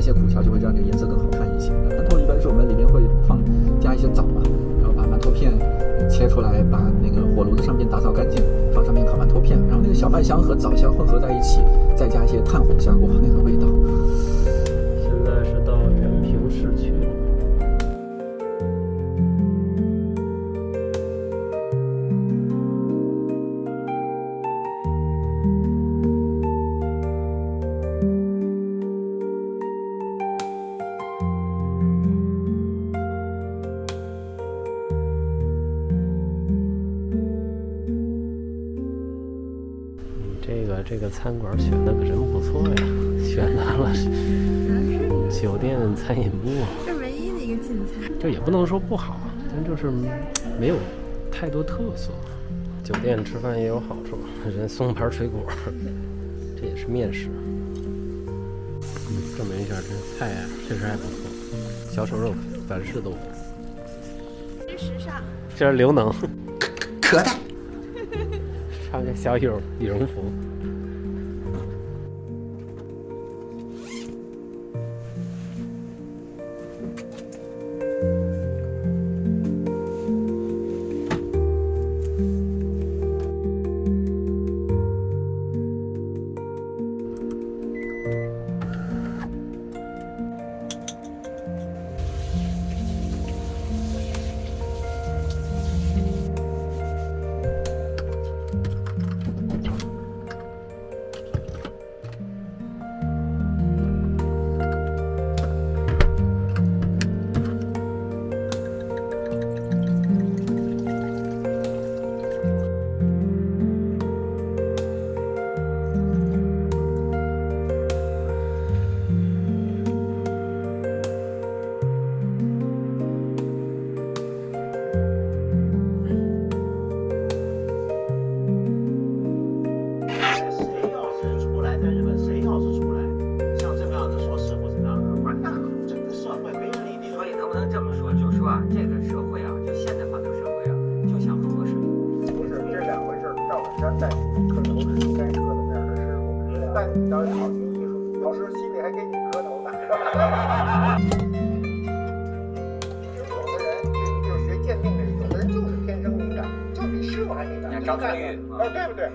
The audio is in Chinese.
些苦荞，就会让这个颜色更好看一些。馒头一般是我们里面会加一些枣啊，然后把馒头片切出来，把那个火炉子上面打扫干净，放上面烤馒头片，然后那个小麦香和枣香混合在一起，再加一些炭火香，哇，那个味道。现在是到原平市区了。这个餐馆选的可真不错呀，选到了酒店餐饮部，这唯一的一个进餐，这也不能说不好，但就是没有太多特色。酒店吃饭也有好处，人送盘水果，这也是面食。证明一下，这菜啊确实还不错。小手肉反式豆腐，这时尚，这是刘能，可爱。穿个小羽绒服。这个社会啊，就现代化的社会啊，就像河水。不是，这是两回事。赵本山带你磕头是应该磕的那样的师傅，但你导演好听艺术，老师心里还给你磕头呢。有的人就是学鉴定的，有的人就是天生敏感，就比师傅还敏感。张曼玉，对不对？